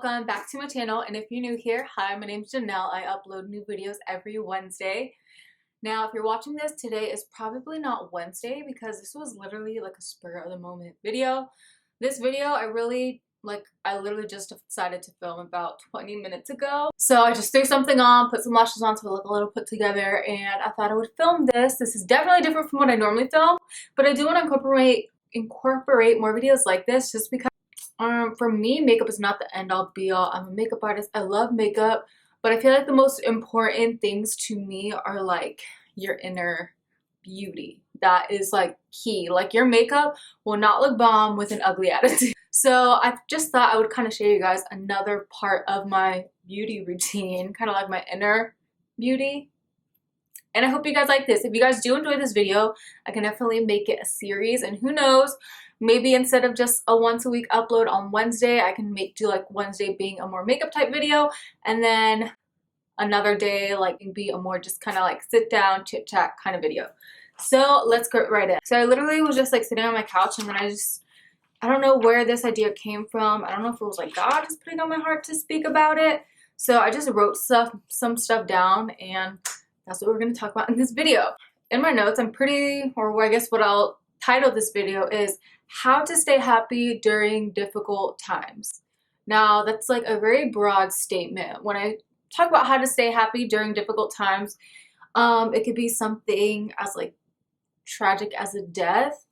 welcome back to my channel, and if you're new here, hi, my name's Janelle. I upload new videos every Wednesday. Now, if you're watching this, today is probably not Wednesday because this was literally like a spur of the moment video. This video, I literally just decided to film about 20 minutes ago. So I just threw something on, put some lashes on so I look a little put together, and I thought I would film this. This is definitely different from what I normally film, but I do want to incorporate more videos like this just because for me, makeup is not the end all be all. I'm a makeup artist. I love makeup, but I feel like the most important things to me are like your inner beauty. That is like key. Like your makeup will not look bomb with an ugly attitude. So I just thought I would kind of show you guys another part of my beauty routine, kind of like my inner beauty. And I hope you guys like this. If you guys do enjoy this video, I can definitely make it a series, and who knows, maybe instead of just a once a week upload on Wednesday, I can do like Wednesday being a more makeup type video, and then another day like be a more just kind of like sit down chit chat kind of video. So let's get right in. So I literally was just like sitting on my couch, and then I don't know where this idea came from. I don't know if it was like God just putting on my heart to speak about it. So I just wrote some stuff down, and that's what we're going to talk about in this video. In my notes, I guess what I'll title this video is how to stay happy during difficult times. Now, that's like a very broad statement. When I talk about how to stay happy during difficult times, it could be something as like tragic as a death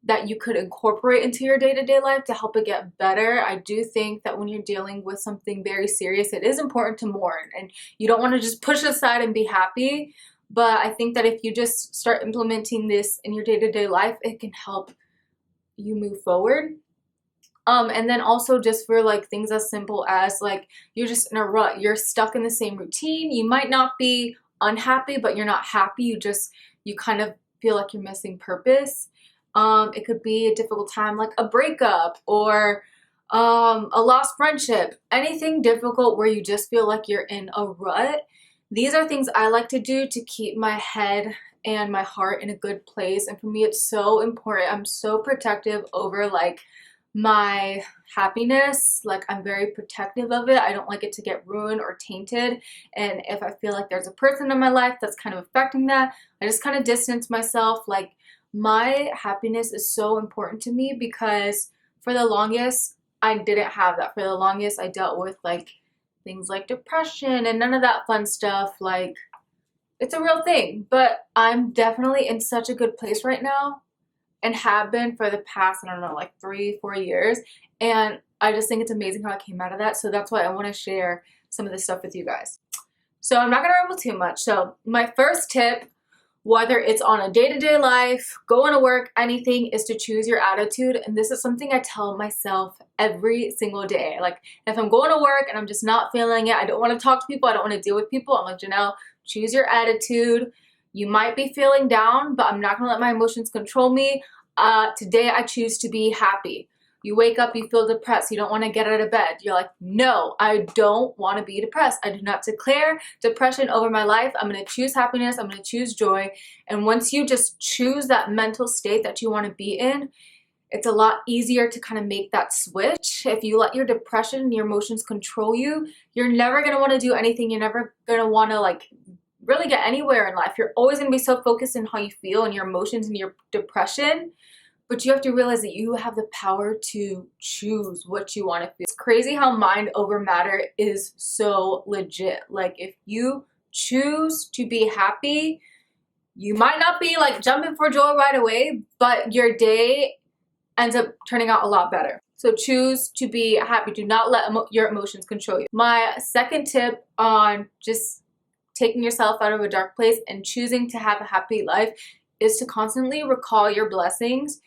that you could incorporate into your day-to-day life to help it get better. I do think that when you're dealing with something very serious, it is important to mourn, and you don't want to just push it aside and be happy. But I think that if you just start implementing this in your day-to-day life, it can help you move forward. And then also just for like things as simple as like you're just in a rut, you're stuck in the same routine. You might not be unhappy, but you're not happy. You kind of feel like you're missing purpose. It could be a difficult time like a breakup or a lost friendship, anything difficult where you just feel like you're in a rut. These are things I like to do to keep my head and my heart in a good place. And for me, it's so important. I'm so protective over like my happiness. Like I'm very protective of it. I don't like it to get ruined or tainted. And if I feel like there's a person in my life that's kind of affecting that, I just kind of distance myself. Like my happiness is so important to me because for the longest, I didn't have that. For the longest, I dealt with like things like depression and none of that fun stuff. Like it's a real thing, but I'm definitely in such a good place right now and have been for the past, I don't know, like 3-4 years. And I just think it's amazing how I came out of that. So that's why I want to share some of this stuff with you guys. So I'm not going to ramble too much. So my first tip, whether it's on a day-to-day life, going to work, anything, is to choose your attitude. And this is something I tell myself every single day. Like if I'm going to work and I'm just not feeling it, I don't want to talk to people, I don't want to deal with people, I'm like, Janelle, choose your attitude. You might be feeling down, but I'm not going to let my emotions control me. Today I choose to be happy. You wake up, you feel depressed, you don't want to get out of bed. You're like, no, I don't want to be depressed. I do not declare depression over my life. I'm going to choose happiness. I'm going to choose joy. And once you just choose that mental state that you want to be in, it's a lot easier to kind of make that switch. If you let your depression and your emotions control you, you're never going to want to do anything. You're never going to want to like really get anywhere in life. You're always going to be so focused on how you feel and your emotions and your depression. But you have to realize that you have the power to choose what you want to feel. It's crazy how mind over matter is so legit. Like if you choose to be happy, you might not be like jumping for joy right away, but your day ends up turning out a lot better. So choose to be happy. Do not let your emotions control you. My second tip on just taking yourself out of a dark place and choosing to have a happy life is to constantly recall your blessings.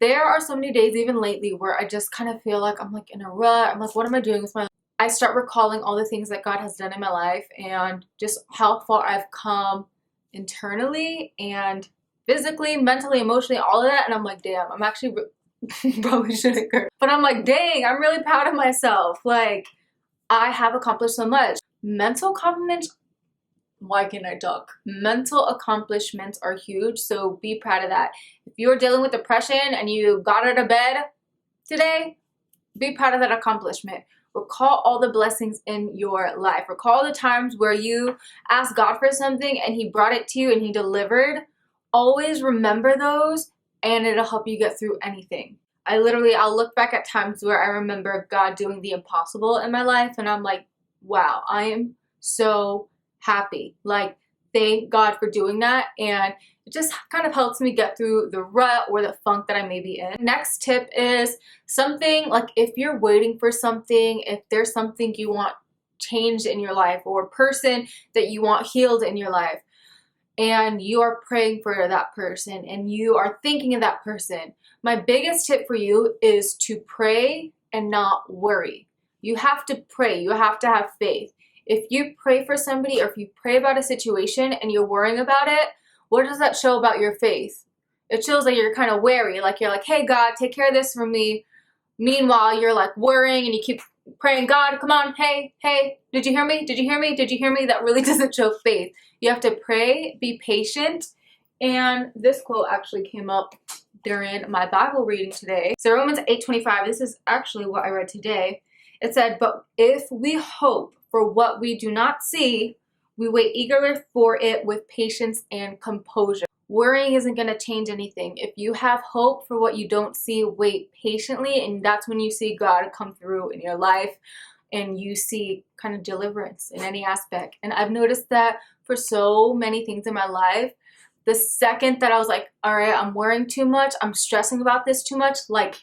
There are so many days, even lately, where I just kind of feel like I'm like in a rut. I'm like, what am I doing with my life? I start recalling all the things that God has done in my life and just how far I've come internally and physically, mentally, emotionally, all of that. And I'm like, damn, I'm actually probably shouldn't curse. But I'm like, dang, I'm really proud of myself. Like, I have accomplished so much. Mental accomplishments, why can't I talk? Mental accomplishments are huge, so be proud of that. If you're dealing with depression and you got out of bed today, Be proud of that accomplishment. Recall all the blessings in your life. Recall the times where you asked God for something and He brought it to you and He delivered. Always remember those, and it'll help you get through anything. I'll look back at times where I remember God doing the impossible in my life, and I'm like, wow, I am so happy. Like, thank God for doing that. And it just kind of helps me get through the rut or the funk that I may be in. Next tip is something like, if you're waiting for something, if there's something you want changed in your life or a person that you want healed in your life, and you are praying for that person and you are thinking of that person, my biggest tip for you is to pray and not worry. You have to pray. You have to have faith. If you pray for somebody or if you pray about a situation and you're worrying about it, what does that show about your faith? It shows that you're kind of wary. Like, you're like, hey, God, take care of this for me. Meanwhile, you're like worrying and you keep praying, God, come on, hey, did you hear me? Did you hear me? Did you hear me? That really doesn't show faith. You have to pray, be patient. And this quote actually came up during my Bible reading today. So Romans 8:25, this is actually what I read today. It said, but if we hope for what we do not see, we wait eagerly for it with patience and composure. Worrying isn't going to change anything. If you have hope for what you don't see, wait patiently, and that's when you see God come through in your life and you see kind of deliverance in any aspect. And I've noticed that for so many things in my life, the second that I was like, all right, I'm worrying too much, I'm stressing about this too much, like,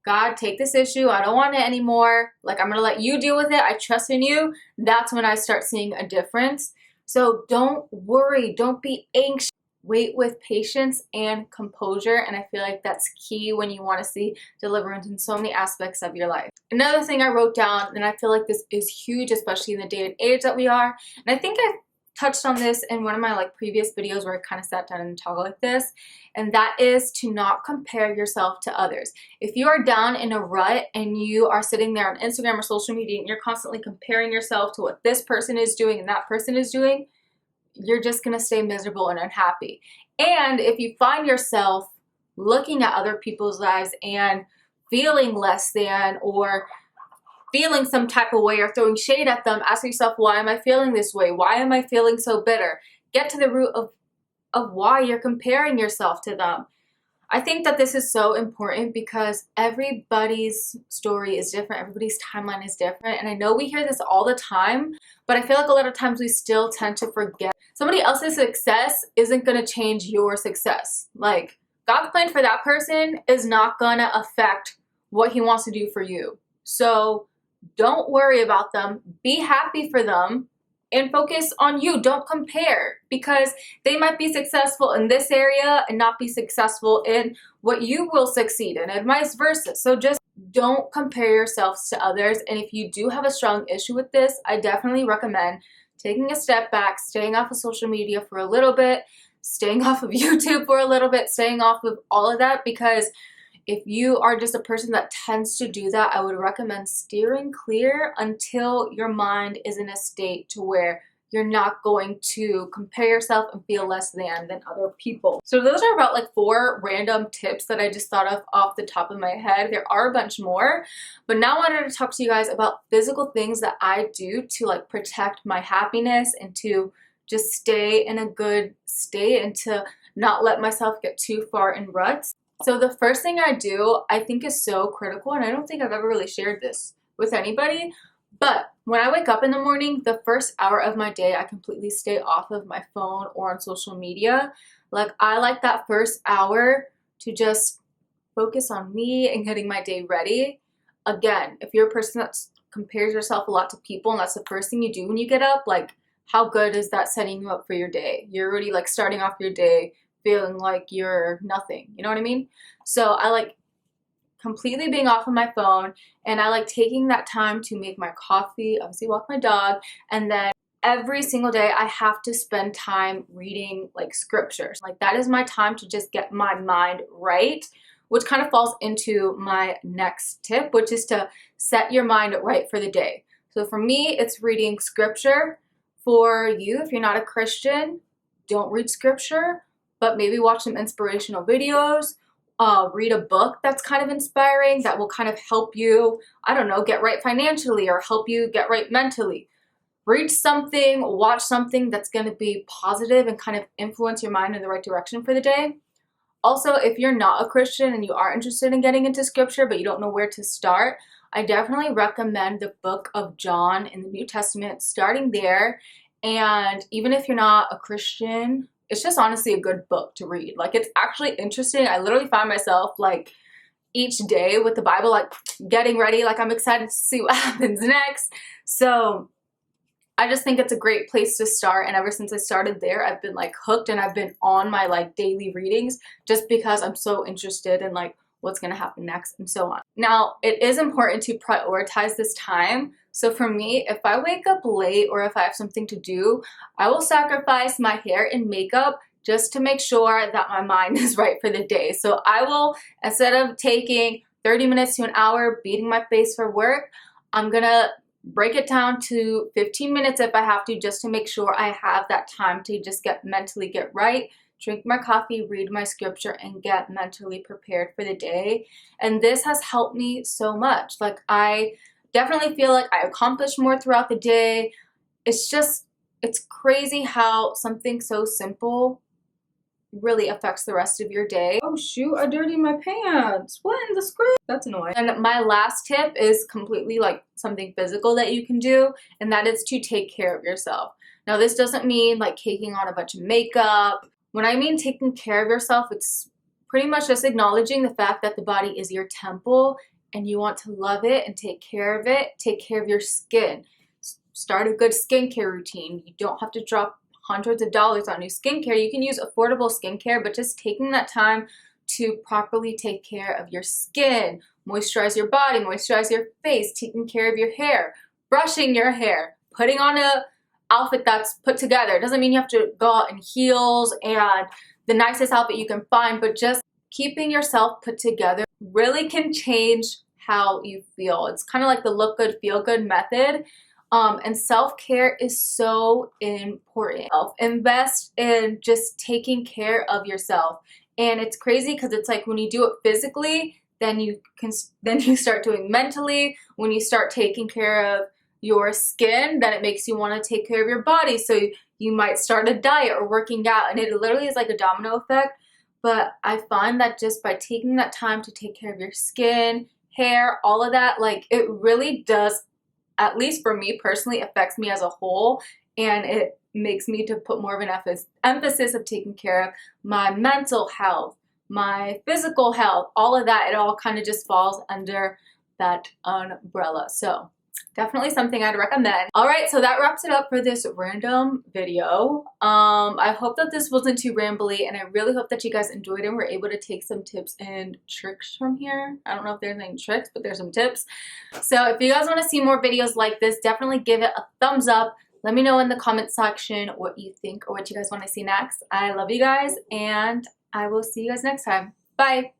God, take this issue, I don't want it anymore, like, I'm gonna let you deal with it, I trust in you, that's when I start seeing a difference. So don't worry, don't be anxious. Wait with patience and composure, and I feel like that's key when you want to see deliverance in so many aspects of your life. Another thing I wrote down, and I feel like this is huge, especially in the day and age that we are, and I think I touched on this in one of my previous videos where I kind of sat down and talked like this, and that is to not compare yourself to others. If you are down in a rut and you are sitting there on Instagram or social media and you're constantly comparing yourself to what this person is doing and that person is doing, you're just going to stay miserable and unhappy. And if you find yourself looking at other people's lives and feeling less than or feeling some type of way or throwing shade at them, ask yourself, why am I feeling this way? Why am I feeling so bitter? Get to the root of why you're comparing yourself to them. I think that this is so important because everybody's story is different. Everybody's timeline is different. And I know we hear this all the time, but I feel like a lot of times we still tend to forget. Somebody else's success isn't going to change your success. Like, God's plan for that person is not going to affect what He wants to do for you. So don't worry about them. Be happy for them and focus on you. Don't compare, because they might be successful in this area and not be successful in what you will succeed in, and vice versa. So just don't compare yourselves to others. And if you do have a strong issue with this, I definitely recommend taking a step back, staying off of social media for a little bit, staying off of YouTube for a little bit, staying off of all of that, because if you are just a person that tends to do that, I would recommend steering clear until your mind is in a state to where you're not going to compare yourself and feel less than other people. So those are about 4 random tips that I just thought of off the top of my head. There are a bunch more, but now I wanted to talk to you guys about physical things that I do to protect my happiness and to just stay in a good state and to not let myself get too far in ruts. So the first thing I do, I think, is so critical, and I don't think I've ever really shared this with anybody, but when I wake up in the morning, the first hour of my day, I completely stay off of my phone or on social media. I like that first hour to just focus on me and getting my day ready. Again, if you're a person that compares yourself a lot to people and that's the first thing you do when you get up, how good is that setting you up for your day? You're already starting off your day feeling like you're nothing, you know what I mean? So I completely being off of my phone, and I taking that time to make my coffee, obviously walk my dog, and then every single day I have to spend time reading scriptures. That is my time to just get my mind right, which kind of falls into my next tip, which is to set your mind right for the day. So for me, it's reading scripture. For you, if you're not a Christian, don't read scripture, but maybe watch some inspirational videos read a book that's kind of inspiring, that will kind of help you, I don't know, get right financially or help you get right mentally. Read something, watch something that's going to be positive and kind of influence your mind in the right direction for the day. Also, if you're not a Christian and you are interested in getting into scripture but you don't know where to start, I definitely recommend the book of John in the New Testament, starting there. And even if you're not a Christian, it's just honestly a good book to read. Like, it's actually interesting. I literally find myself like each day with the Bible, like getting ready, like I'm excited to see what happens next. So I just think it's a great place to start, and ever since I started there, I've been like hooked, and I've been on my like daily readings just because I'm so interested in like what's going to happen next and so on. Now, it is important to prioritize this time. So for me, if I wake up late or if I have something to do, I will sacrifice my hair and makeup just to make sure that my mind is right for the day. So I will, instead of taking 30 minutes to an hour beating my face for work, I'm gonna break it down to 15 minutes if I have to, just to make sure I have that time to just mentally get right, drink my coffee, read my scripture, and get mentally prepared for the day. And this has helped me so much. Like, I definitely feel like I accomplished more throughout the day. It's crazy how something so simple really affects the rest of your day. Oh shoot, I dirtied my pants. What in the screw? That's annoying. And my last tip is completely like something physical that you can do, and that is to take care of yourself. Now, this doesn't mean like taking on a bunch of makeup. When I mean taking care of yourself, it's pretty much just acknowledging the fact that the body is your temple and you want to love it and take care of it. Take care of your skin. Start a good skincare routine. You don't have to drop hundreds of dollars on new skincare. You can use affordable skincare, but just taking that time to properly take care of your skin, moisturize your body, moisturize your face, taking care of your hair, brushing your hair, putting on a outfit that's put together. It doesn't mean you have to go out in heels and the nicest outfit you can find, but just keeping yourself put together really can change how you feel. It's kind of like the look good, feel good method. And self-care is so important. Invest in just taking care of yourself. And it's crazy because it's like when you do it physically, then you start doing mentally. When you start taking care of your skin, then it makes you want to take care of your body. So you might start a diet or working out, and it literally is like a domino effect. But I find that just by taking that time to take care of your skin, hair, all of that, like, it really does, at least for me personally, affects me as a whole, and it makes me to put more of an emphasis of taking care of my mental health, my physical health, all of that. It all kind of just falls under that umbrella. So definitely something I'd recommend. All right, so that wraps it up for this random video. I hope that this wasn't too rambly, and I really hope that you guys enjoyed it and were able to take some tips and tricks from here. I don't know if there's any tricks, but there's some tips. So if you guys want to see more videos like this, definitely give it a thumbs up. Let me know in the comment section what you think or what you guys want to see next. I love you guys, and I will see you guys next time. Bye.